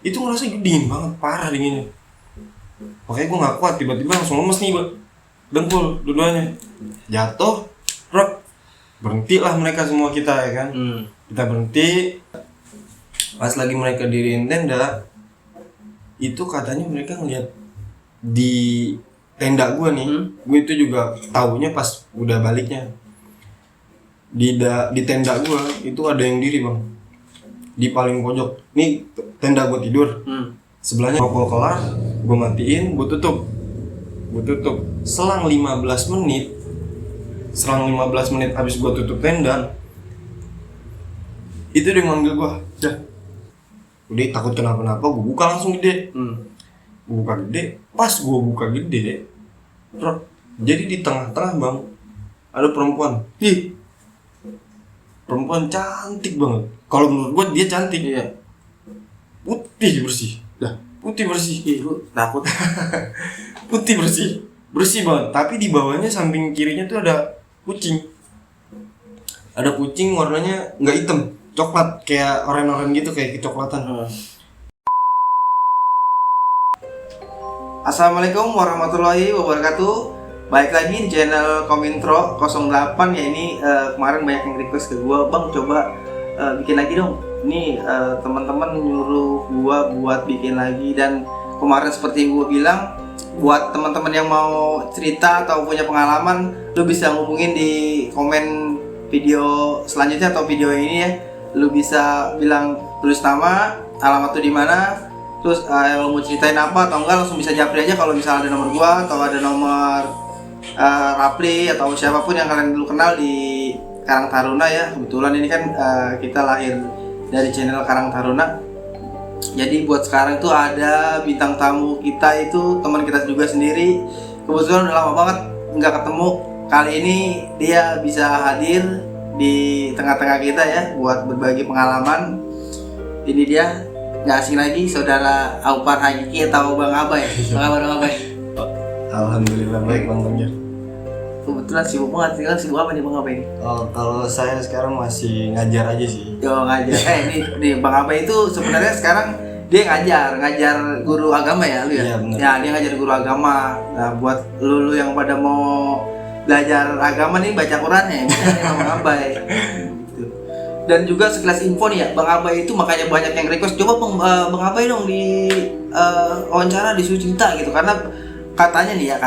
Itu ngerasa dingin banget, parah dinginnya. Makanya gue gak kuat, tiba-tiba langsung lemes nih dengkul dua-duanya. Jatuh, berhenti lah mereka semua kita ya kan. Kita berhenti. Pas lagi mereka diriin tenda, itu katanya mereka ngeliat di tenda gue nih. Gue itu juga taunya pas udah baliknya. Di tenda gue itu ada yang diri bang, di paling pojok. Nih tenda gue tidur, sebelahnya rokok kelar, gue matiin, gue tutup. Selang 15 menit habis gue tutup tenda, itu dia manggil gue, udah takut kenapa-napa, gue buka langsung gede. Gue buka gede, pas gue buka gede, jadi di tengah-tengah bang ada perempuan. Perempuan cantik banget. Kalau menurut gue dia cantik. Iya. Putih bersih. Putih bersih. Lu takut. Putih bersih banget. Tapi di bawahnya samping kirinya tuh ada kucing. Ada kucing warnanya nggak hitam, coklat kayak oranye gitu, kayak kecoklatan. Assalamualaikum warahmatullahi wabarakatuh. Baik lagi di channel Komintro 08 ya. Ini kemarin banyak yang request ke gua, bang coba bikin lagi dong. Ini teman-teman nyuruh gua buat bikin lagi, dan kemarin seperti yang gua bilang, buat teman-teman yang mau cerita atau punya pengalaman, lu bisa ngubungin di komen video selanjutnya atau video ini ya. Lu bisa bilang, tulis nama, alamat tuh di mana, terus yang lu mau ceritain apa atau enggak, langsung bisa japri aja kalau misalnya ada nomor gua atau ada nomor Rapli atau siapapun yang kalian dulu kenal di Karang Taruna ya. Kebetulan ini kan kita lahir dari channel Karang Taruna. Jadi buat sekarang itu ada bintang tamu kita, itu teman kita juga sendiri. Kebetulan udah lama banget nggak ketemu. Kali ini dia bisa hadir di tengah-tengah kita ya buat berbagi pengalaman. Ini dia, nggak asing lagi, saudara Aupar Hakiki atau Bang Abai. Bang Abai, Bang Abai. Alhamdulillah baik bang Banjar. Kebetulan sibuk banget, sekarang sibuk apa nih Bang Abai ini? Oh, kalau saya sekarang masih ngajar aja sih. Yo ngajar. Nih Bang Abai itu sebenarnya sekarang dia ngajar guru agama ya, lu ya? Iya, bener. Ya, dia ngajar guru agama. Nah, buat lu yang pada mau belajar agama nih, baca Quran ya, bisa nih Bang Abai. Gitu. Dan juga sekelas info nih ya, Bang Abai itu makanya banyak yang request, coba Bang Abai dong di wawancara di Sucinta gitu, karena katanya nih ya,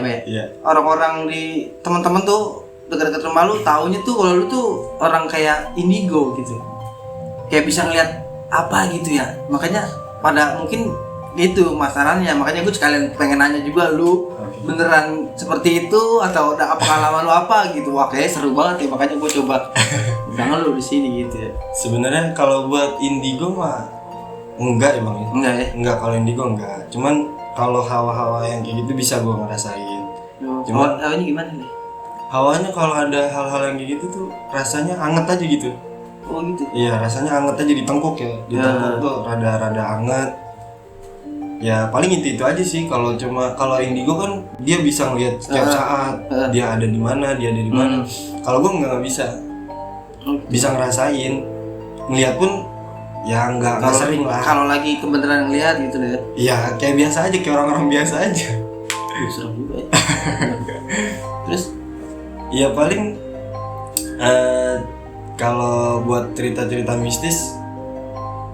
Be. Iya. Orang-orang di teman-teman tuh dekat-dekat rumah lu taunya tuh kalau lu tuh orang kayak indigo gitu. Kayak bisa ngeliat apa gitu ya. Makanya pada mungkin gitu masalahnya. Makanya gue sekalian pengen nanya juga, lu beneran seperti itu atau ada pengalaman lu apa gitu. Wah, kayaknya seru banget ya, makanya gue coba undang lu di sini gitu ya. Sebenarnya kalau buat indigo mah enggak ya bang. Enggak ya? Enggak, kalau indigo enggak. Cuman kalau hawa-hawa yang kayak gitu bisa gue ngerasain. Cuman hawanya gimana nih? Hawanya kalau ada hal-hal yang kayak gitu tuh rasanya anget aja gitu. Oh gitu? Iya, rasanya anget aja di tengkuk ya. Di tengkuk tuh rada-rada anget. Ya paling itu aja sih. Kalau indigo kan dia bisa ngeliat setiap saat dia ada di mana, Kalau gue nggak bisa. Bisa ngerasain. Ngeliat pun ya nggak sering lah. Kalau lagi kebenaran ngeliat gitu ya. Iya, kayak biasa aja, kayak orang-orang biasa aja. Serem juga ya. Terus? Ya paling kalau buat cerita-cerita mistis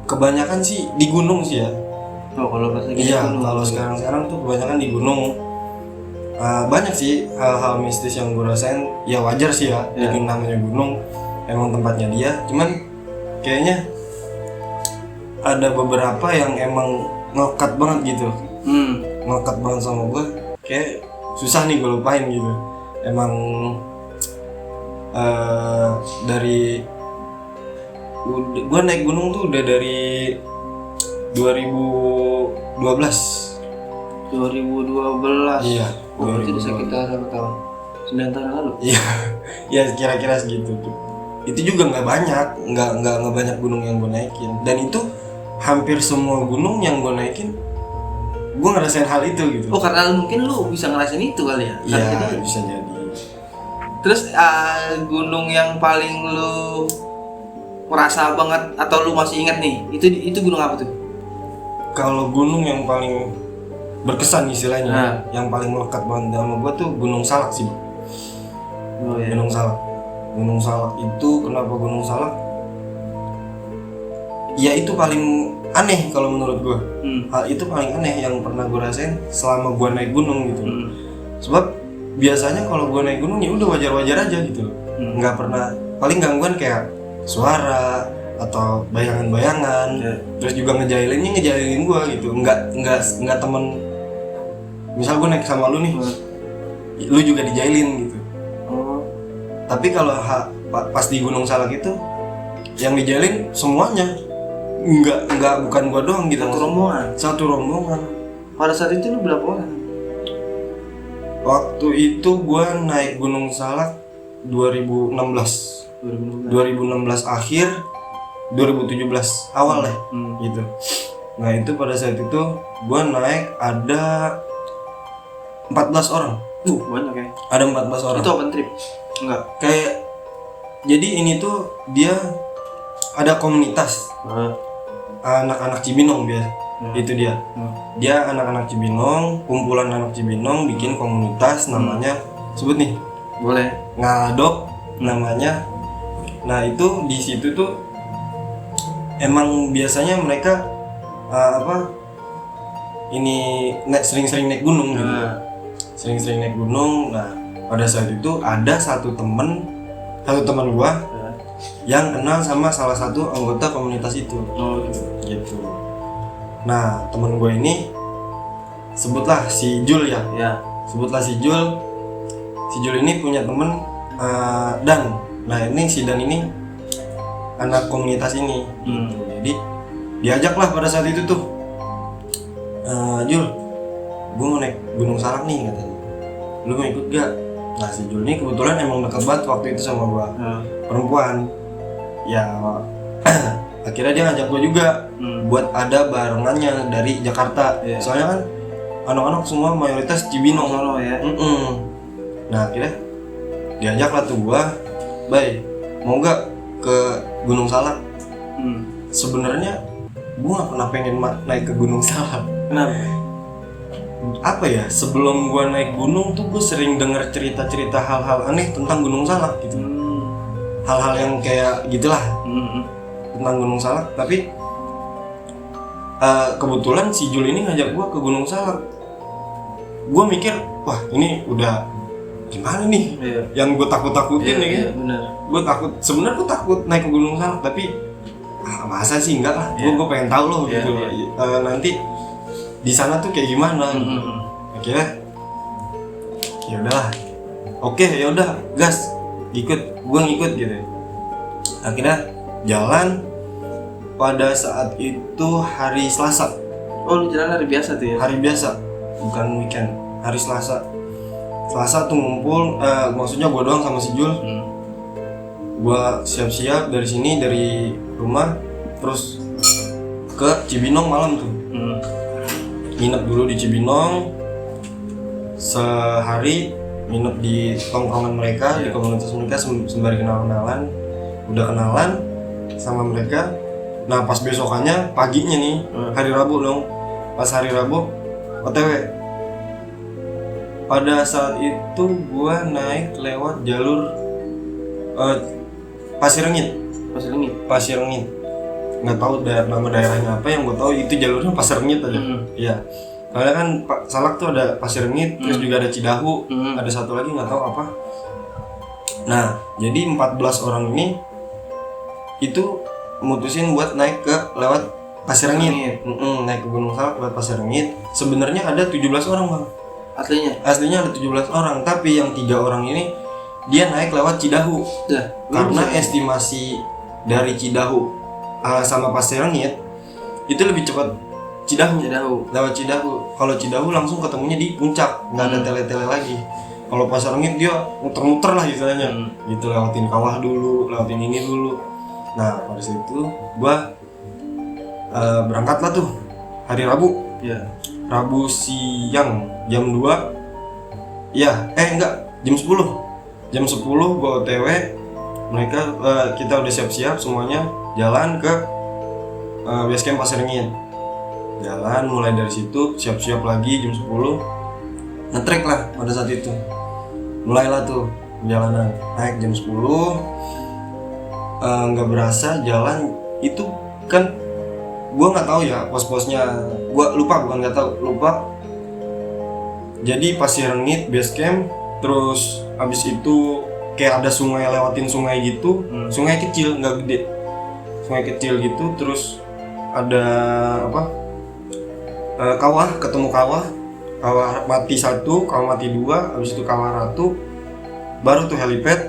kebanyakan sih di gunung sih ya. Oh, kalau pas lagi iya, kalau sekarang tuh kebanyakan di gunung. Banyak sih hal-hal mistis yang gue rasain. Ya wajar sih ya, di namanya gunung, emang tempatnya dia. Cuman kayaknya ada beberapa yang emang ngekat banget gitu. Ngekat banget sama gue. Kayak susah nih gue lupain gitu. Emang dari gue naik gunung tuh udah dari 2012. Iya. Oh, itu udah sekitar berapa tahun? 9 tahun lalu. Iya. Ya kira-kira segitu tuh. Itu juga nggak banyak gunung yang gue naikin. Dan itu hampir semua gunung yang gue naikin, gue ngerasain hal itu gitu. Oh, karena mungkin lu bisa ngerasain itu kali ya? Iya, bisa jadi. Terus gunung yang paling lu merasa banget atau lu masih ingat nih, itu gunung apa tuh? Kalau gunung yang paling berkesan istilahnya, yang paling melekat banget sama gue tuh Gunung Salak sih. Gunung Salak. Gunung Salak itu kenapa Gunung Salak? Ya itu paling aneh kalau menurut gue. Hal itu paling aneh yang pernah gue rasain selama gue naik gunung gitu. Sebab biasanya kalau gue naik gunung ya udah wajar-wajar aja gitu. Nggak pernah, paling gangguan kayak suara atau bayangan-bayangan. Terus juga ngejailin gue gitu. Nggak temen. Misal gue naik sama lu nih, lu juga dijailin gitu. Tapi kalau pas di Gunung Salak itu yang dijailin semuanya, bukan gua doang gitu. Satu rombongan. Pada saat itu lu berapa orang? Waktu itu gua naik Gunung Salak 2016 akhir, 2017 awal lah gitu. Nah itu pada saat itu gua naik ada 14 orang. Banyak ya. Ada 14 orang. Itu open trip? Enggak. Kayak jadi ini tuh dia ada komunitas anak-anak Cibinong biasa. Itu dia. Dia anak-anak Cibinong, kumpulan anak Cibinong bikin komunitas namanya sebut nih. Boleh. Ngadok namanya. Nah, itu di situ tuh emang biasanya mereka sering-sering naik gunung gitu. Sering-sering naik gunung. Nah, pada saat itu ada satu teman gua yang kenal sama salah satu anggota komunitas itu. Gitu. Nah, teman gua ini sebutlah si Jul ya. Sebutlah si Jul. Si Jul ini punya temen Dan. Nah, ini si Dan ini anak komunitas ini. Jadi diajaklah pada saat itu tuh. Jul, gue mau naik Gunung Salak nih katanya. Lu mau ikut gak? Nah si Jul ini kebetulan emang dekat banget waktu itu sama gue, perempuan. Ya akhirnya dia ngajak gue juga buat ada barengannya dari Jakarta. Soalnya kan anak-anak semua mayoritas Cibinong ya. Nah akhirnya diajak lah tuh gue, Bay, mau gak ke Gunung Salak? Sebenarnya gue gak pernah pengen naik ke Gunung Salak. Kenapa? Apa ya, sebelum gua naik gunung tuh gue sering denger cerita-cerita hal-hal aneh tentang Gunung Salak gitu. Hal-hal yang kayak gitulah tentang Gunung Salak. Tapi kebetulan si Jul ini ngajak gua ke Gunung Salak. Gua mikir, wah ini udah gimana nih yang gue takut-takutin ya kan. Gue takut, sebenarnya gue takut naik ke Gunung Salak, tapi masa sih enggak lah. Gue pengen tahu loh gitu. Nanti di sana tuh kayak gimana. Akhirnya ya udahlah, oke ya udah gas, gue ngikut gitu. Akhirnya jalan. Pada saat itu hari Selasa. Oh, lu jalan hari biasa tuh ya? Hari biasa, bukan weekend, hari Selasa. Selasa tuh ngumpul, maksudnya gue doang sama si Jul. Gue siap-siap dari sini, dari rumah, terus ke Cibinong malam tuh. Nginep dulu di Cibinong sehari, nginep di tongkrongan mereka, di komunitas mereka sembari kenalan. Udah kenalan sama mereka. Nah pas besokannya paginya nih, hari Rabu dong. Pas hari Rabu OTW. Pada saat itu gua naik lewat jalur Pasir Rengit. Nggak tahu nama daerahnya apa, yang gue tahu itu jalurnya Pasir Rengit aja. Iya. Karena kan Salak tuh ada Pasir Rengit, terus juga ada Cidahu, ada satu lagi nggak tahu apa. Nah, jadi 14 orang ini itu mutusin buat naik ke lewat Pasir Rengit. Naik ke Gunung Salak lewat Pasir Rengit. Sebenarnya ada 17 orang, Bang. Aslinya ada 17 orang, tapi yang 3 orang ini dia naik lewat Cidahu. Karena estimasi dari Cidahu sama Pasir Rengit itu lebih cepat lewat Cidahu. Kalau Cidahu langsung ketemunya di puncak, nggak ada tele-tele lagi. Kalau Pasir Rengit dia muter-muter lah istilahnya, gitu, lewatin kawah dulu, lewatin ini dulu. Nah pada saat itu gua berangkat lah tuh hari Rabu. Rabu siang jam 2. Jam 10. Jam 10 gua OTW. Mereka kita udah siap-siap semuanya, jalan ke base camp Pasir Rengit. Jalan, mulai dari situ siap-siap lagi jam 10 nge-trek lah pada saat itu. Mulailah tuh perjalanan, naik jam 10. Nggak berasa jalan itu kan, gue nggak tahu ya pos-posnya, gue lupa, bukan nggak tahu, lupa. Jadi Pasir Rengit base camp, terus abis itu kayak ada sungai, lewatin sungai gitu. Sungai kecil, nggak gede, sungai kecil gitu. Terus ada apa, kawah, ketemu kawah mati 1, kawah mati 2, abis itu kawah ratu, baru tuh helipad.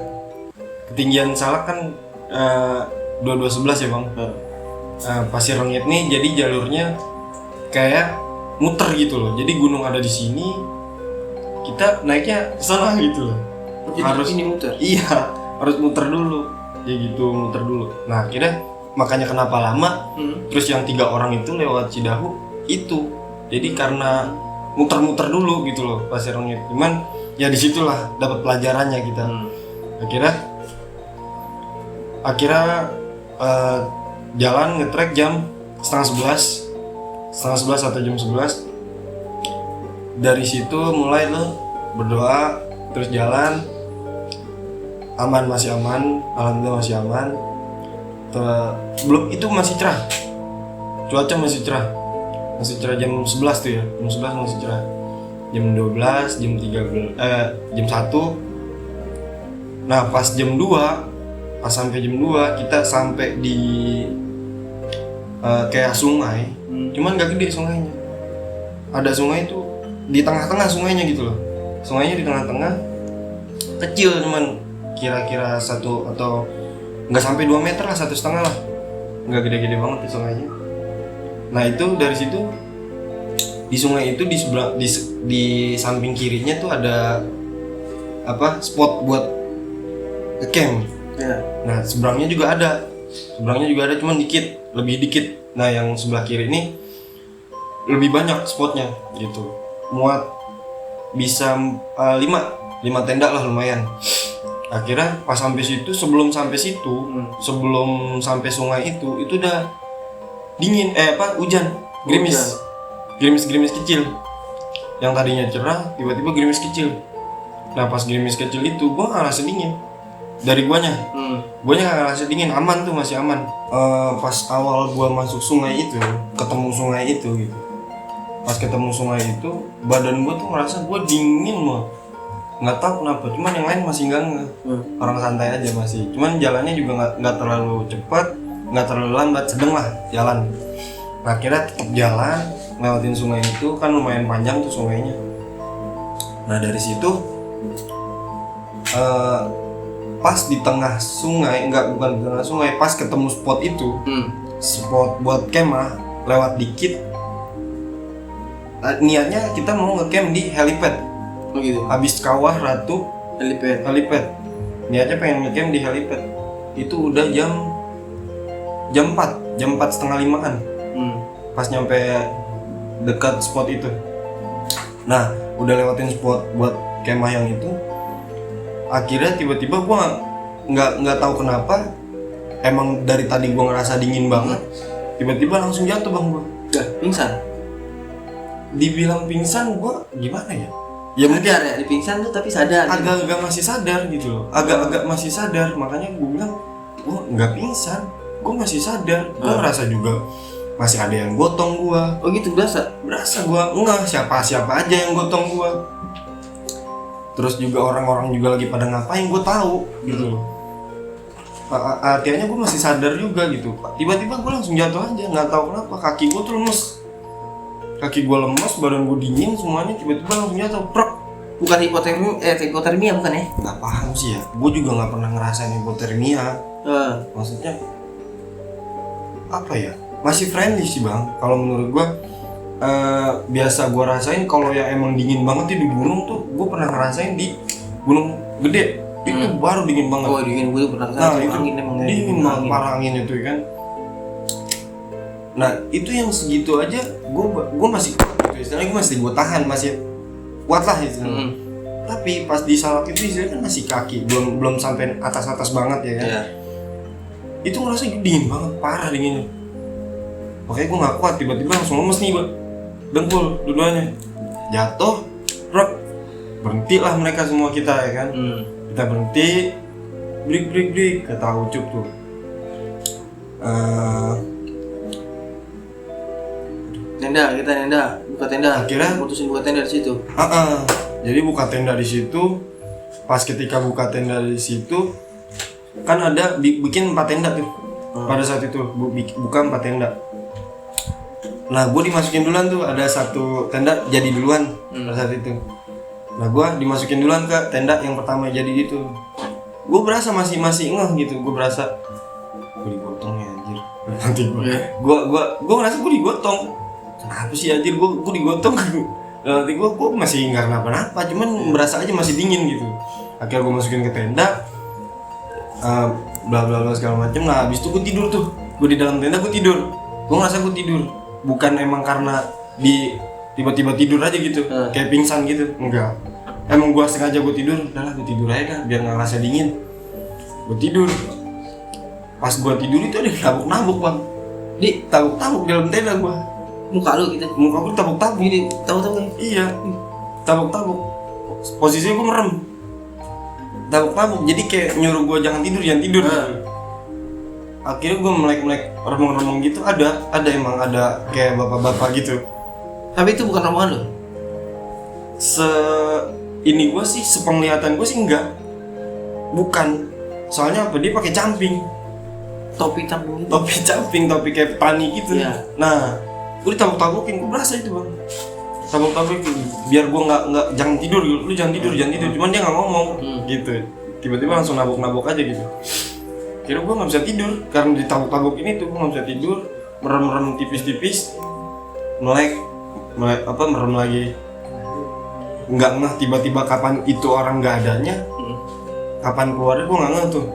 Ketinggian Salak kan 2211 ya bang. Pasir Rengit nih jadi jalurnya kayak muter gitu loh. Jadi gunung ada di sini, kita naiknya ke sana gitu loh. Jadi Harus ini muter. Iya, harus muter dulu. Ya gitu, muter dulu. Nah, akhirnya makanya kenapa lama. Terus yang 3 orang itu lewat Cidahu itu. Jadi karena muter-muter dulu gitu loh Pasir Rengit. Cuman ya disitulah dapat pelajarannya kita. Akhirnya jalan nge-trek jam setengah 11 atau jam 11. Dari situ mulai lo berdoa, terus jalan. Masih aman, alhamdulillah masih aman. Belum itu masih cerah, cuaca masih cerah jam 11 tuh ya, jam 11 masih cerah. Jam 12, jam 13, jam 1. Nah pas jam 2, pas sampai jam 2 kita sampai di kayak sungai, cuman gak gede sungainya. Ada sungai itu di tengah-tengah sungainya gitu loh. Sungainya di tengah-tengah, kecil, cuman kira-kira 1 atau nggak sampai 2 meter lah, 1,5 lah, nggak gede-gede banget di sungainya. Nah itu dari situ di sungai itu di samping kirinya tuh ada apa, spot buat camp. Nah seberangnya juga ada, cuman lebih dikit. Nah yang sebelah kiri ini lebih banyak spotnya gitu, muat bisa 5 tenda lah, lumayan. Akhirnya pas sampai situ, sebelum sampai sungai itu udah dingin, hujan, gerimis kecil. Yang tadinya cerah tiba-tiba gerimis kecil. Nah pas gerimis kecil itu gua nggak ngerasa dingin dari guanya nggak ngerasa dingin, aman tuh, masih aman. Pas awal gua masuk sungai itu, ketemu sungai itu gitu. Pas ketemu sungai itu, badan gua tuh ngerasa gua dingin mah. Nggak tahu kenapa, cuman yang lain masih nggak orang santai aja masih. Cuman jalannya juga nggak terlalu cepat, nggak terlalu lambat, sedang lah jalan. Nah akhirnya tetap jalan, lewatin sungai itu, kan lumayan panjang tuh sungainya. Nah dari situ pas di tengah sungai, bukan di tengah sungai, pas ketemu spot itu, spot buat kemah, lewat dikit. Niatnya kita mau nge-camp di helipad. Gitu. Habis kawah ratu helipad. Niatnya pengen nge-camp di helipad. Itu udah jam 4 setengah 5-an. Pas nyampe dekat spot itu. Nah udah lewatin spot buat kemah yang itu. Akhirnya tiba-tiba gua nggak tahu kenapa, emang dari tadi gua ngerasa dingin banget, tiba-tiba langsung jatuh bang gua. Pingsan. Dibilang pingsan gua gimana ya? Ya sadar ya, di pingsan tuh tapi sadar. Agak masih sadar gitu loh. Agak masih sadar, makanya gue bilang gue nggak pingsan, gue masih sadar. Gue ngerasa juga masih ada yang gotong gue. Oh gitu, berasa gue enggak, siapa aja yang gotong gue. Terus juga orang-orang juga lagi pada ngapain gue tahu gitu loh. Artinya gue masih sadar juga gitu. Tiba-tiba gue langsung jatuh aja, nggak tahu kenapa. Kaki gue tuh lemes, badan gue dingin semuanya, tiba-tiba langsung jatuh. Bukan hipotermia bukan ya? Nggak paham sih ya, gue juga nggak pernah ngerasain hipotermia. Maksudnya apa ya, masih friendly sih bang. Kalau menurut gue biasa gue rasain kalau yang emang dingin banget di gunung tuh, gue pernah ngerasain di gunung gede. Itu baru dingin banget. Oh dingin, gue pernah ngerasain. Nah itu angin emang dingin banget, parah angin itu kan. Nah itu yang segitu aja gue masih kuat gitu, istilahnya gue masih gue tahan, masih kuat lah istilahnya. Tapi pas di Salak itu istilahnya kan masih kaki, belum sampai atas banget ya kan. Itu ngerasa dingin banget, parah dinginnya. Makanya gue nggak kuat, tiba-tiba langsung lemes nih, dengkul dua-duanya jatuh, berhenti lah mereka semua kita ya kan. Kita berhenti, break kata Ucup tuh. Tenda, buka tenda. Akhirnya mutusin buka tenda di situ. Jadi buka tenda di situ. Pas ketika buka tenda di situ, kan ada bikin 4 tenda tuh. Pada saat itu buka 4 tenda. Nah, gue dimasukin duluan tuh, ada 1 tenda jadi duluan pada saat itu. Nah, gue dimasukin duluan ke tenda yang pertama jadi gitu. Gue berasa masih ngeh gitu, gue berasa gue digotong ya anjir. Nanti gue ngerasa gue digotong. Kenapa sih anjir gue digotong? Nanti gue masih nggak kenapa-napa, cuman berasa aja masih dingin gitu. Akhirnya gue masukin ke tenda, bla bla bla segala macem. Nah, habis itu gue tidur tuh, gue di dalam tenda gue tidur. Gue ngerasa gue tidur, bukan emang karena tiba-tiba tidur aja gitu, kayak pingsan gitu, enggak. Emang gue sengaja gue tidur, udahlah gue tidur aja dah, biar nggak ngerasa dingin. Gue tidur. Pas gue tidur itu ada tabuk-tabuk bang, tabuk-tabuk di dalam tenda gue. Muka lu gitu? Muka gue tabuk-tabuk. Gini, tabuk-tabuk? Iya, tabuk-tabuk. Posisinya gue merem. Tabuk-tabuk, jadi kayak nyuruh gue jangan tidur. Akhirnya gue melek-melek, remeng-remeng gitu, emang ada kayak bapak-bapak gitu. Tapi itu bukan rombongan lo? Ini gue sih, sepenglihatan gue sih enggak. Bukan. Soalnya apa? Dia pakai camping. Topi camping gitu? Topi camping, topi kayak petani gitu. Iya. Nah, gue ditabuk-tabukin, gue berasa itu bang. Tabuk-tabukin, biar gue nggak jangan tidur, lu jangan tidur. Cuman dia nggak ngomong gitu. Tiba-tiba langsung nabok aja gitu. Kira gue nggak bisa tidur karena ditabuk-tabuk ini tuh, gue nggak bisa tidur. Merem tipis-tipis, merem lagi. Nggak ngeh tiba-tiba kapan itu orang nggak adanya, kapan keluarnya gue nggak ngeh tuh.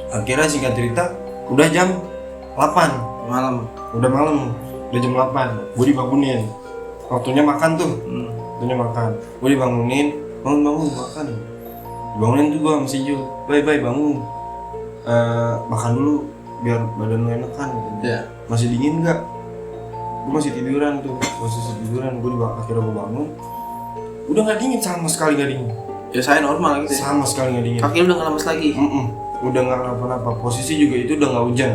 Akhirnya singkat cerita, udah jam 8 malam, udah jam 8, gue dibangunin. Waktunya makan tuh, gue dibangunin, bangun makan. Dibangunin tuh gue sama si Jo, bye bangun, makan dulu biar badan lu enakan. Yeah. Masih dingin nggak? Gue masih tiduran tuh, akhirnya gue bangun, udah nggak dingin, sama sekali nggak dingin. Ya saya normal gitu. Sama sekali nggak dingin. Kaki lu udah nggak lemes lagi? Udah nggak kenapa-napa. Posisi juga itu udah nggak hujan.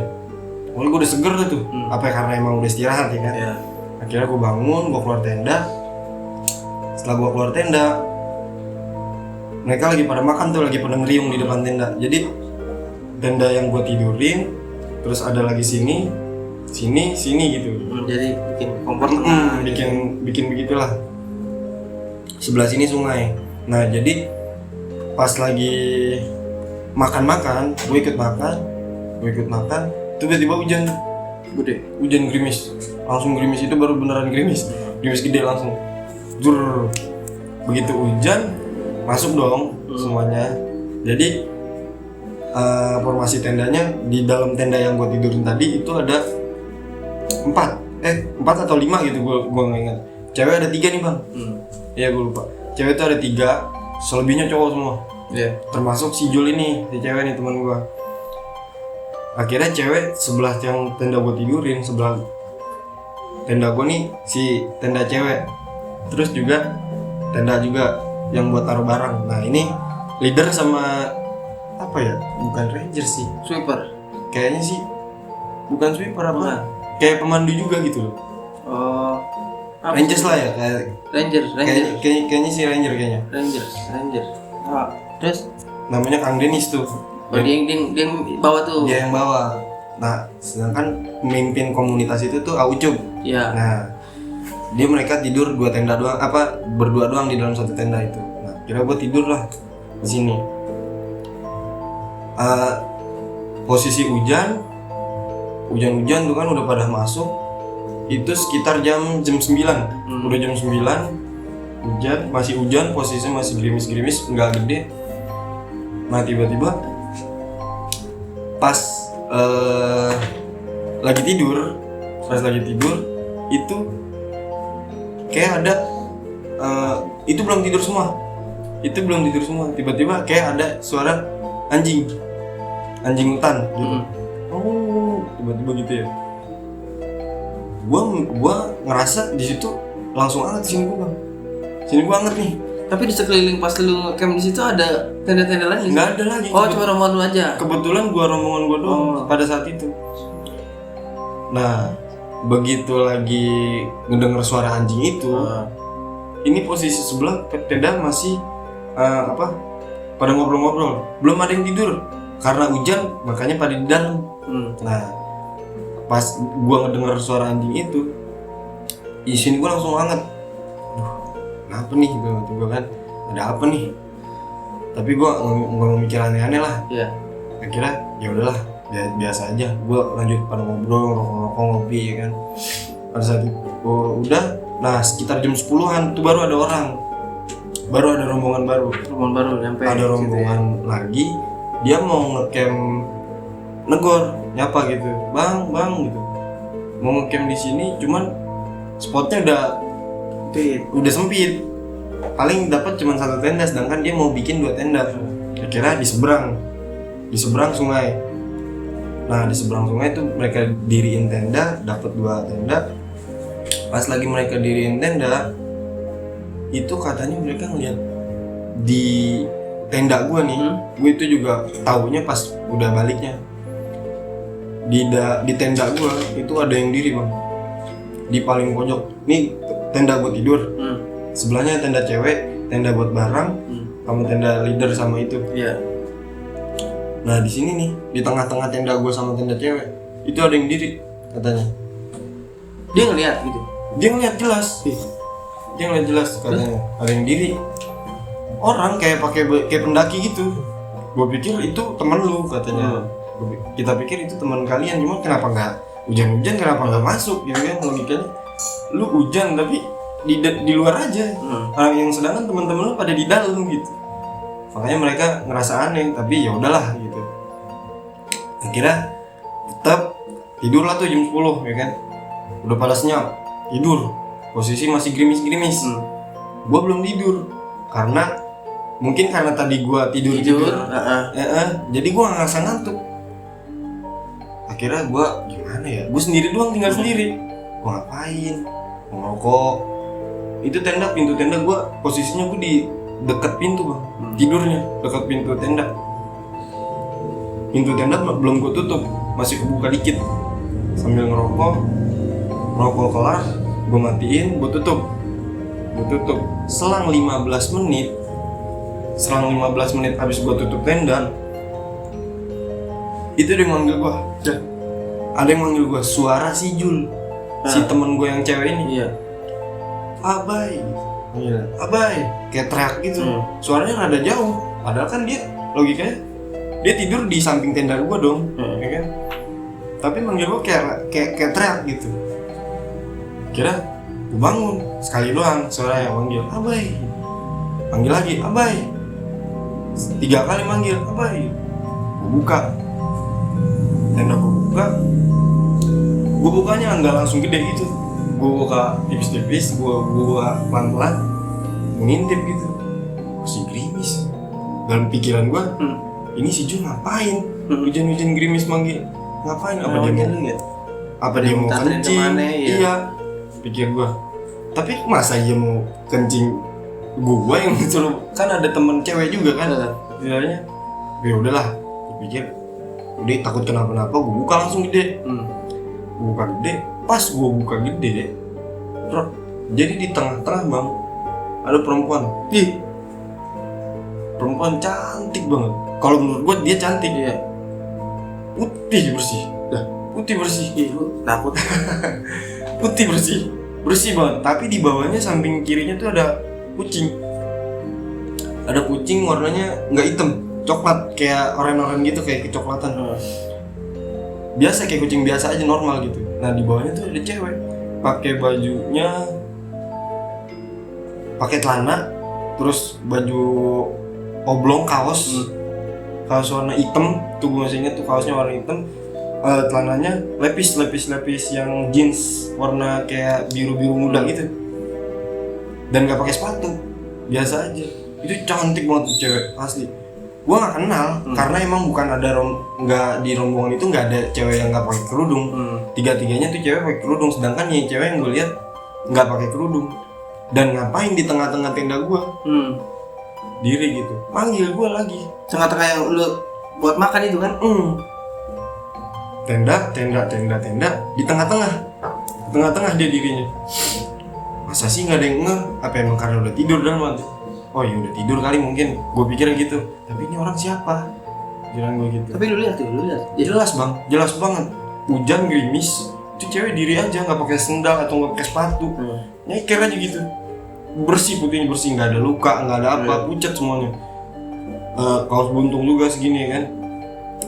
Pokoknya gue udah seger tuh. Apa karena emang udah istirahat ya kan? Yeah. Akhirnya gue bangun, gue keluar tenda. Setelah gue keluar tenda, mereka lagi pada makan tuh, lagi pada ngeriung di depan tenda. Jadi tenda yang gue tidurin, terus ada lagi sini gitu. Jadi bikin kompor, bikin begitulah. Sebelah sini sungai. Nah jadi pas lagi makan, gue ikut makan, tiba-tiba hujan gede, hujan gerimis, langsung gerimis itu baru beneran gerimis gede langsung. Begitu hujan masuk dong semuanya. Jadi formasi tendanya, di dalam tenda yang gue tidurin tadi itu ada 4 atau 5 gitu, gue nggak ingat. Cewek ada 3 nih bang. Iya gue lupa. Cewek itu ada 3, selebihnya cowok semua. Yeah. Termasuk si Jul ini, si cewek nih teman gue. Akhirnya cewek sebelah yang tenda gue tidurin, sebelah tenda gue nih si tenda cewek. Terus juga tenda juga yang buat taruh barang. Nah ini leader sama apa ya? Bukan ranger sih. Sweeper. Kayaknya sih bukan sweeper apa? Kayak pemandu juga gitu loh. Oh. Rangers lah ya, kayak Ranger. Kayaknya sih ranger kayaknya. Ranger. Terus namanya Kang Denis tuh. Oh, dia yang bawa tuh. Dia yang bawa. Nah, sedangkan pemimpin komunitas itu tuh Aucup. Iya. Nah, mereka tidur 2 tenda doang, berdua doang di dalam 1 tenda itu. Nah, kira gue tidur lah di sini. Posisi hujan tuh kan udah pada masuk. Itu sekitar jam 9. Udah jam 9. Masih hujan, posisinya masih gerimis, nggak gede. Nah, tiba-tiba pas lagi tidur itu kayak ada itu belum tidur semua, tiba-tiba kayak ada suara anjing hutan gitu. Oh, tiba-tiba gitu ya. gua ngerasa di situ langsung anget sini gua bang. Sini gua anget nih. Tapi di sekeliling pas lu ngecamp di situ ada tenda-tenda lagi? Nggak ada lagi. Oh, cuma rombongan lu aja. Kebetulan rombongan gua doang pada saat itu. Nah, begitu lagi ngedenger suara anjing itu, ini posisi sebelah tenda masih pada ngobrol-ngobrol. Belum ada yang tidur karena hujan, makanya pada di dalam. Nah, pas gua ngedenger suara anjing itu, di sini gua langsung hangat. Kenapa nih gua kan? Ada apa nih? Tapi gua nggak mikir aneh-aneh lah. Iya. Akhirnya ya udahlah, biasa aja. Gua lanjut pada ngobrol, rokok ngopi ya kan. Pada saat itu udah, nah sekitar jam 10-an tuh baru ada orang. Baru ada rombongan baru nyampe. Ada rombongan lagi, dia mau ngecamp, negor, nyapa gitu, bang gitu, mau ngecamp di sini, cuman spotnya udah sempit, paling dapat cuma 1 tenda, sedangkan dia mau bikin 2 tenda. Akhirnya di seberang sungai. Nah di seberang sungai itu mereka diriin tenda, dapat 2 tenda. Pas lagi mereka diriin tenda, itu katanya mereka ngeliat di tenda gue nih, gue itu juga taunya pas udah baliknya. Di tenda gue itu ada yang diri bang, di paling pojok. Nih tenda buat tidur, sebelahnya tenda cewek, tenda buat barang, sama tenda leader sama itu. Iya. Nah di sini nih, di tengah-tengah tenda gue sama tenda cewek, itu ada yang diri katanya. Dia ngeliat gitu. Dia ngeliat jelas katanya. Ada yang diri. Orang kayak pendaki gitu. Gue pikir itu teman lu katanya. Kita pikir itu teman kalian, cuma kenapa nggak hujan-hujan, kenapa nggak masuk gitu kan logikanya. Lu hujan tapi di luar aja. Yang sedangkan teman-teman lu pada di dalam gitu. Makanya mereka ngerasa aneh, tapi ya udahlah gitu. Akhirnya tetap tidur lah tuh jam 10 ya kan. Udah pada senyap, tidur. Posisi masih gerimis-gerimis. Gua belum tidur karena mungkin karena tadi gua tidur. Jadi gua nggak ngerasa ngantuk. Akhirnya gua gimana ya? Gua sendiri doang, tinggal sendiri. Gua ngapain? Mau ngerokok. Itu pintu tenda gua posisinya gua di dekat pintu bang. Tidurnya dekat pintu tenda. Pintu tenda belum gua tutup, masih kebuka dikit. Sambil ngerokok kelar, gue matiin, gue tutup. Selang 15 menit habis gue tutup tenda, itu dia manggil gue. Ada yang manggil gue, suara si Jul, si temen gue yang cewek ini. Iya. Abai, kayak teriak gitu. Suaranya rada jauh, padahal kan dia logikanya dia tidur di samping tenda gue dong, ya kan? Tapi manggil gue kayak teriak gitu. Kira gue bangun sekali doang, suara yang manggil Abai, panggil lagi Abai, 3 kali manggil Abai. Gue buka tenda, gue bukanya nggak langsung gede gitu, gue buka tipis-tipis, gue buka pelan-pelan, ngintip gitu, masih gerimis. Dalam pikiran gue, ini si Jun ngapain? Hujan-hujan gerimis manggil, ngapain? Apa dia mau kencing? Iya, pikir gua. Tapi masa dia mau kencing gua yang disuruh? Kan ada temen cewek juga kan istilahnya. Ya udahlah, gua pikir udah takut kenapa-napa, gua buka langsung gede. Gua buka gede, pas gua buka gede, jadi di tengah-tengah bang ada perempuan. Perempuan cantik banget. Kalau menurut gua dia cantik ya. Putih bersih. Takut. Putih bersih banget. Tapi di bawahnya samping kirinya tuh ada kucing. Ada kucing warnanya nggak hitam, coklat, kayak oranye gitu, kayak kecoklatan. Biasa kayak kucing biasa aja, normal gitu. Nah di bawahnya tuh ada cewek, pakai bajunya, pakai celana, terus baju oblong, kaos warna hitam. Tuh gue masih inget tuh kaosnya warna hitam. Celananya lepis yang jeans warna kayak biru muda gitu, dan nggak pakai sepatu, biasa aja. Itu cantik banget tuh cewek asli. Gue nggak kenal karena emang bukan ada nggak di rombongan itu nggak ada cewek yang nggak pakai kerudung. Tiga-tiganya tuh cewek pakai kerudung, sedangkan yang cewek yang gue lihat nggak pakai kerudung. Dan ngapain di tengah-tengah tenda gue? Diri gitu, manggil gue lagi. Tengah-tengah yang lu buat makan itu kan? Tenda di tengah-tengah dia dirinya. Masa sih nggak ada yang ngeh? Apa emang karena udah tidur dalam hati? Oh ya udah tidur kali mungkin, gue pikir gitu. Tapi ini orang siapa? Jalan gue gitu. Tapi lu lihat. Jelas bang, jelas banget. Hujan gerimis, itu cewek diri aja nggak pakai sendal atau nggak pakai sepatu, nyeker aja gitu. Bersih, putihnya bersih, nggak ada luka, nggak ada apa, pucat semuanya. Kaos buntung juga segini kan.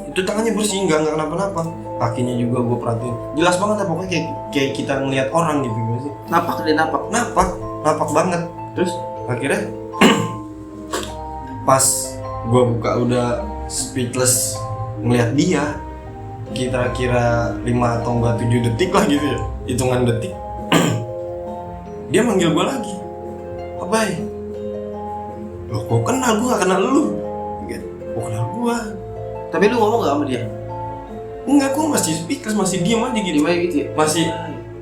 Itu tangannya bersih, nggak kenapa-napa. Kakinya juga gue perhatiin. Jelas banget apa pokoknya kayak kita ngelihat orang gitu sih. Napak banget. Terus akhirnya pas gue buka udah speechless ngelihat dia, kira-kira 5 atau 7 detik lah gitu ya, hitungan detik. Dia manggil gue lagi, Abai. Loh kok kenal, gue gak kenal lu. Kok kenal gue. Tapi lu ngomong gak sama dia? Enggak, gue masih speechless, masih diem aja gitu. Diem aja gitu ya? Masih,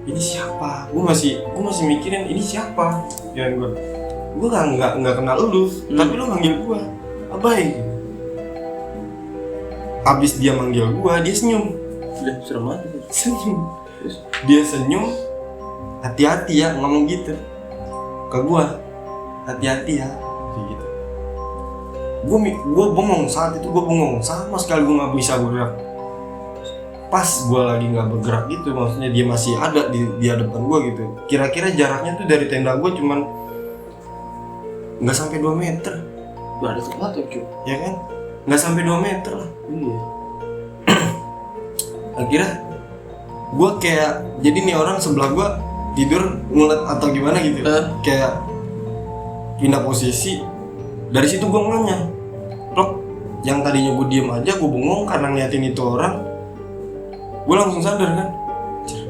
ini siapa? Gue masih mikirin ini siapa. Ya gue nggak kenal lu, tapi lu manggil gue Abai. Abis dia manggil gue, dia senyum. Udah serem banget. Senyum. Dia senyum, hati-hati ya ngomong gitu ke gue, hati-hati ya kayak gitu. Gue bengong saat itu, gue bengong sama sekali, gue nggak bisa bergerak. Pas gue lagi nggak bergerak gitu, maksudnya dia masih ada di hadapan gue gitu. Kira-kira jaraknya tuh dari tenda gue cuman nggak sampai 2 meter. Gak ada tempat ya cuy. Ya kan? Nggak sampai 2 meter lah. Iya. Akhirnya gue kayak, jadi nih orang sebelah gue tidur ngulet atau gimana gitu. Kayak pindah posisi. Dari situ gue nanya, Rok, yang tadinya gue diem aja, gue bengong karena ngeliatin itu orang. Gue langsung sadar kan,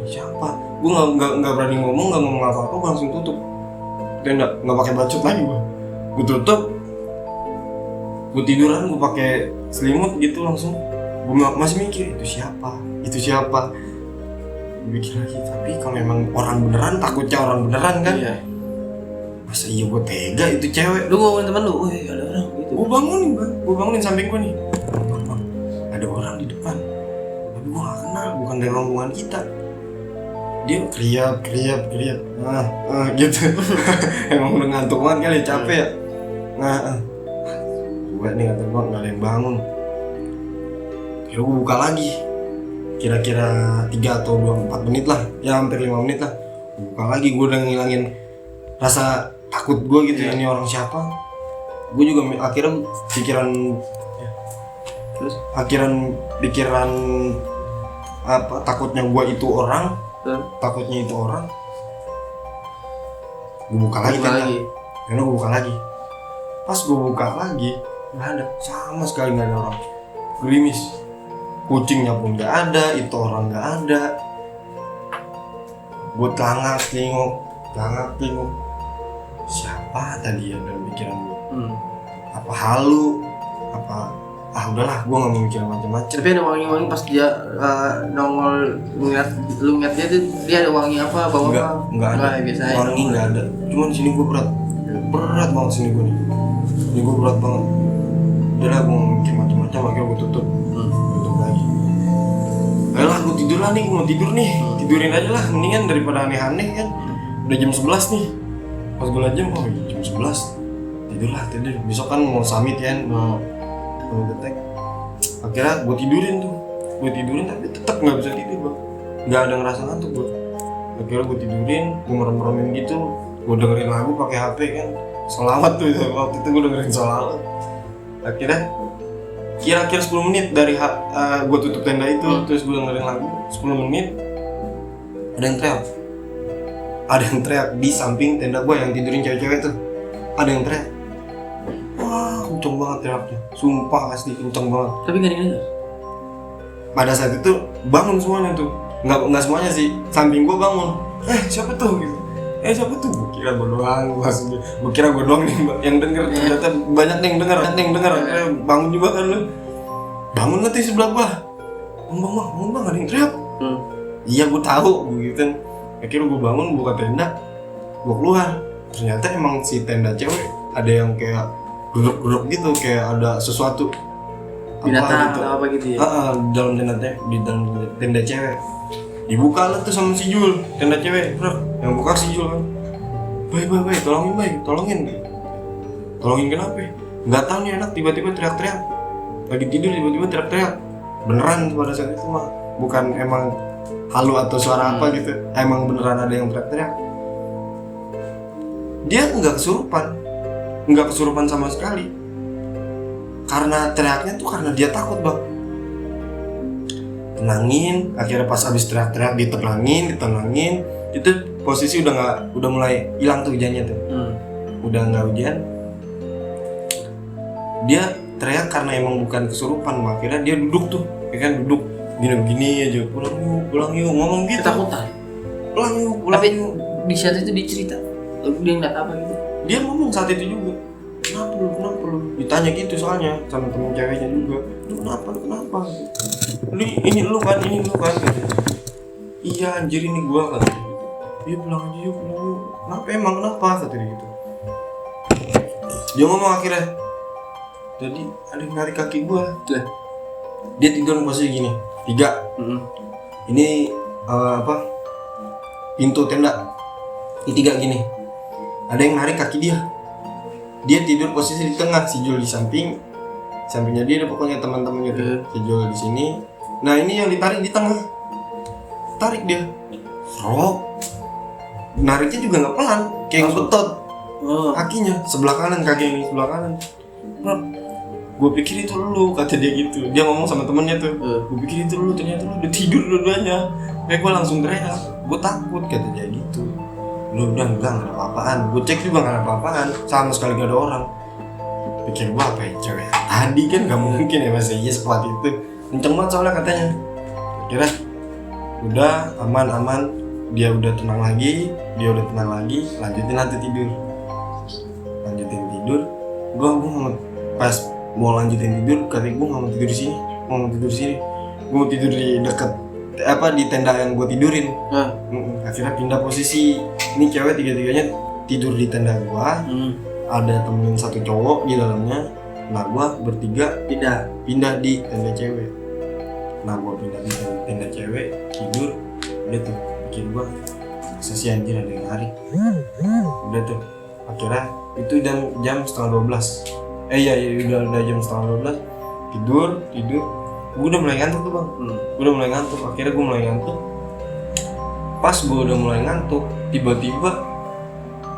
siapa? Gue nggak berani ngomong, nggak ngomong apa-apa, gue langsung tutup tenda, nggak pakai bacot lagi gue tutup, gue tiduran, gue pakai selimut gitu langsung. Gue masih mikir itu siapa, gue mikir lagi, tapi kalau memang orang beneran, takutnya orang beneran kan. Iya. Masa iya gue tega itu cewek. Lu ngomongin temen lu, woi ada orang gitu. Gue bangunin samping gue nih, bang, ada orang di depan, tapi gue gak kenal, bukan dari rombongan kita. Dia kriap gitu. Emang udah ngantuk banget kali, capek ya. Gue nih kata gue gak ada yang bangun. Kira gue buka lagi, kira-kira 3 atau 4 menit lah, ya hampir 5 menit lah. Buka lagi, gue udah ngilangin rasa takut gue gitu. Ini orang siapa. Gue juga akhirnya pikiran apa, takutnya gue itu orang. Takutnya itu orang. Gue buka lagi. Karena gue buka lagi. Pas gue buka lagi, nggak ada, sama sekali nggak ada orang. Gerimis. Kucingnya pun nggak ada, itu orang nggak ada. Gue telangak tengok. Siapa tadi ya dalam pikiran gue? Apa halu? Apa? Udahlah, gue nggak mau mikir macam-macam. Tapi ada wangi-wangi pas dia nongol lu ngeliat dia tuh, dia ada wangi apa? Bau apa? Nggak ada. Biasa Wangi nggak ada. Cuma di sini gue berat banget sini gue nih. Ini gue berat banget. Udahlah, gue mau mikir macam-macam, akhirnya gue tutup lagi. Ayolah, gue tidur lah nih, gue mau tidur nih. Tidurin aja lah, mendingan daripada aneh-aneh kan. Udah jam 11 nih. Pas gue liat jam, jam 11. Tidur. Besok kan mau summit kan, mau ngetek. Akhirnya gue tidurin tapi tetap nggak bisa tidur bang. Nggak ada ngerasa ngantuk gue. Akhirnya gue tidurin, gue merem-meremin gitu. Gue dengerin lagu pakai HP kan. Sholawat tuh, waktu itu gue dengerin sholawat. Akhirnya kira-kira 10 menit dari gue tutup tenda itu, terus gue dengerin lagu 10 menit. Ada yang teriak di samping tenda gue yang tidurin cewek-cewek tuh. Ada yang teriak. Wah, kenceng banget teriaknya. Sumpah asli kenceng banget. Tapi gak dengar. Pada saat itu bangun semuanya tuh. Nggak semuanya sih. Samping gue bangun. Siapa tuh gitu. Siapa tuh? Gue kira gue doang, gue kira gue doang nih yang denger, ternyata banyak nih yang denger. Bangun juga kan lu. Bangun nanti sebelah gua. Bang, ada yang teriak. Iya gue tahu, gitu. Akhirnya gue bangun, buka tenda, gue keluar. Ternyata emang si tenda cewek ada yang kayak duduk gitu, kayak ada sesuatu binatang atau apa gitu ya. Di dalam tenda cewek. Dibuka lah tuh sama si Jul, tenda cewek, bro. Yang buka si Jul kan. Bay, tolongin kenapa? Nggak tahu nih anak tiba-tiba teriak-teriak. Lagi tidur tiba-tiba teriak-teriak. Beneran pada saat itu mah, bukan emang halu atau suara apa gitu. Emang beneran ada yang teriak-teriak. Dia nggak kesurupan sama sekali. Karena teriaknya tuh karena dia takut, Bang. Tenangin, akhirnya pas habis teriak-teriak ditenangin, itu posisi udah mulai hilang tuh hujannya tuh. Udah nggak hujan. Dia teriak karena emang bukan kesurupan, akhirnya dia duduk tuh, ya kan duduk gini aja, pulang yuk, ngomong gitu. Ketakutan. Pulang yuk. Tapi di saat itu dia cerita, dia ngeliat apa gitu? Dia ngomong saat itu juga. Kenapa lu? Ditanya gitu soalnya sama temen ceweknya juga. Lu kenapa? Ini lu kan. Iya anjir ini gua kan. Dia pulang aja yuk. Kenapa? Kata dia gitu. Dia ngomong akhirnya. Jadi ada yang narik kaki gua. Dia tidur posisi gini. 3. Ini pintu tenda. Di 3 gini. Ada yang narik kaki dia. Dia tidur posisi di tengah, si Jul di sampingnya dia ada pokoknya teman-temannya tuh. Si Jul di sini. Nah ini yang ditarik di tengah. Tarik dia. Serok. Nariknya juga nggak pelan, kayak ngebetot. Kakinya sebelah kanan, kaki yang sebelah kanan. Gue pikir itu lu, kata dia gitu. Dia ngomong sama temennya tuh. Gue pikir itu lu, ternyata lu udah tidur dua-duanya. Kayak gue langsung teriak. Gue takut, kata dia gitu. Lu udah enggak ada apa-apaan. Gue cek juga nggak ada apa-apaan, sama sekali gak ada orang. Pikir gue apa ya cewek tadi kan nggak mungkin ya masa iya sekuat itu. Kenceng banget soalnya katanya. Kira udah aman, dia udah tenang lagi, lanjutin nanti tidur. Gue pas mau lanjutin tidur, katanya gue nggak mau tidur di sini, gue mau tidur di dekat di tenda yang gue tidurin. Akhirnya pindah posisi. Ini cewek tiga-tiganya tidur di tenda gue. Ada temenin satu cowok di dalamnya. Nah gue bertiga pindah di tenda cewek. Nah gue pindah di tenda cewek, tidur. Udah tuh pikir gue sesi anjir ada yang lari. Udah tuh akhirnya itu jam setengah 12. Iya udah jam setengah 12. Tidur. Gue udah mulai ngantuk tuh, Bang. Akhirnya gue mulai ngantuk. Pas gue udah mulai ngantuk, tiba-tiba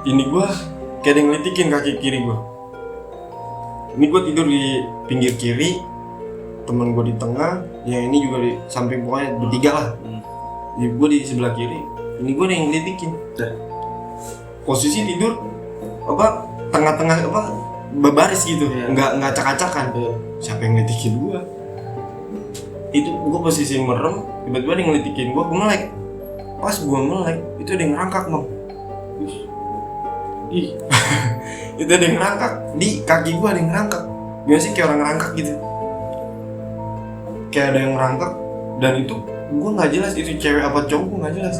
ini gue kayak ada yang ngelitikin kaki kiri gue. Ini gue tidur di pinggir kiri, temen gue di tengah, yang ini juga di samping, pokoknya bertiga lah. Gue di sebelah kiri, ini gue ada yang ngelitikin. Posisi tidur tengah-tengah berbaris gitu, nggak acak-acakan. Siapa yang ngelitikin gue? Itu gue posisi merem, tiba-tiba ada yang ngelitikin gue melek. Pas gue melek, itu ada yang ngerangkak, Bang. Itu ada yang ngerangkak di kaki gue, ada yang ngerangkak. Gimana sih kayak orang ngerangkak gitu? Kayak ada yang ngerangkak, dan itu gue nggak jelas itu cewek apa cowok, gue nggak jelas.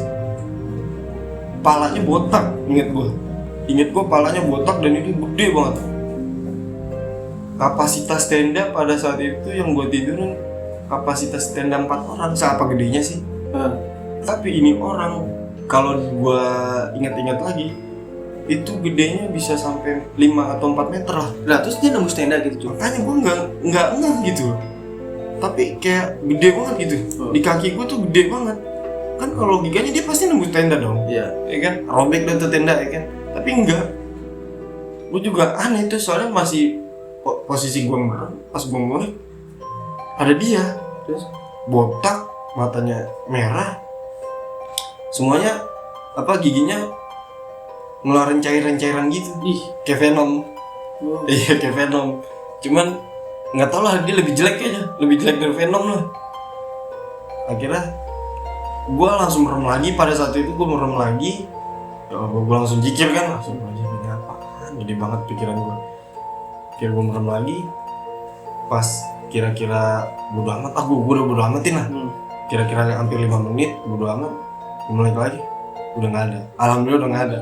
Palanya botak, inget gue palanya botak dan itu gede banget. Kapasitas tenda pada saat itu yang gue tidurin kapasitas tenda 4 orang, seapa gedenya sih? Tapi ini orang, kalau gue ingat-ingat lagi, itu gedenya bisa sampai 5 atau 4 meter lah. Nah terus dia nembus tenda gitu? Makanya gue nggak gitu. Tapi kayak gede banget gitu. Di kaki gue tuh gede banget. Kan kalau logikanya dia pasti nembus tenda dong. Iya. Ya kan, robek dah tuh tenda ya kan. Tapi enggak. Gue juga aneh tuh soalnya masih posisi gue merem. Pas gue mulai ada dia. Terus botak, matanya merah. Semuanya giginya ngeluarin cairan-cairan gitu. Kayak Venom. Iya kayak Venom. Cuman nggak tau lah, dia lebih jelek kayaknya, lebih jelek dari Venom lah. Akhirnya gue langsung merem lagi. Pada saat itu gue merem lagi. Gue langsung jikir kan, langsung aja ini apaan, gede banget pikiran gue. Gue merem lagi, pas kira-kira bodo amat, gue udah bodo amatin lah. Kira-kira hampir 5 menit, bodo amat, gue melek lagi, udah nggak ada. Alhamdulillah udah nggak ada.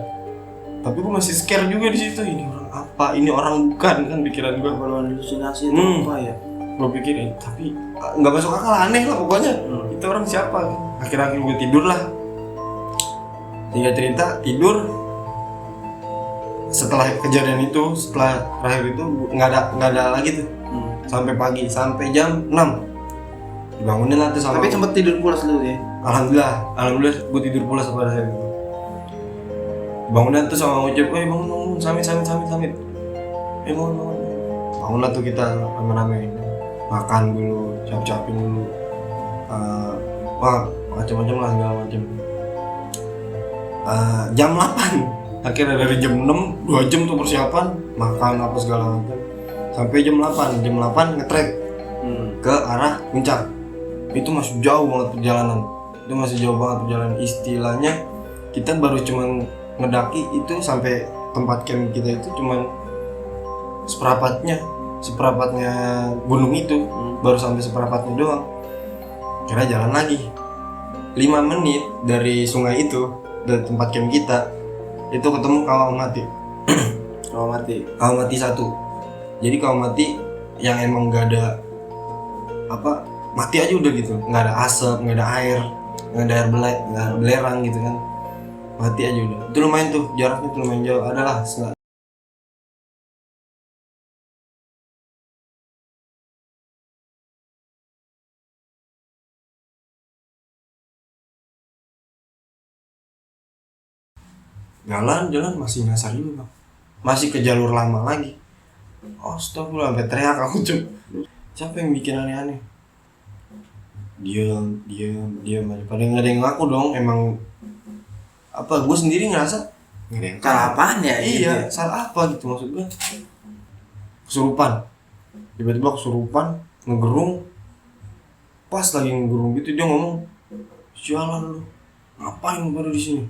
Tapi gue masih scare juga di situ, ini orang apa, ini orang bukan kan pikiran gue. Kalau halusinasi itu apa ya? Gue pikirin, tapi nggak masuk akal, aneh lah pokoknya. Itu orang siapa? Akhir-akhir gue tidur lah. Tiga cerita tidur. Setelah kejadian itu, setelah terakhir itu nggak ada lagi tuh. Sampai pagi, sampai jam 6 dibangunin lah tuh sama. Tapi sempet tidur pulas dulu ya? Alhamdulillah gue tidur pulas pada saat itu. Bangunan tuh sama ngucap, bangun, samit. Bangun. Bangun lah tuh kita rame-rame, makan dulu, cap-capin dulu, macam-macam lah segala macam. Jam 8, akhirnya dari jam 6, 2 jam tuh persiapan, makan apa segala macam. Sampai jam 8 nge-trek ke arah puncak. Itu masih jauh banget perjalanan. Istilahnya kita baru cuman ngedaki itu sampai tempat camp kita itu cuman seperapatnya gunung itu, baru sampai seperapatnya doang. Kira jalan lagi 5 menit dari sungai itu, dari tempat camp kita itu ketemu kawah mati. Kawah mati 1. Jadi kawah mati yang emang gak ada apa, mati aja udah gitu, nggak ada asap, nggak ada air, nggak ada belerang gitu kan, mati aja udah. Itu lumayan tuh, jaraknya tuh lumayan jauh, adalah setengah. Jalan masih nyasar juga bang, masih ke jalur lama lagi. Astagfirullah, sampai teriak aku cuy. Siapa yang bikin aneh-aneh? Diam aja. Pada nggak ada yang ngaku dong. Emang apa? Gue sendiri ngerasa nggak ada yang salah apaan ya? Iya, salah apa gitu maksud gue? Kesurupan. Tiba-tiba kesurupan, ngegerung. Pas lagi ngegerung gitu dia ngomong, "Sialan lu, ngapain baru di sini?"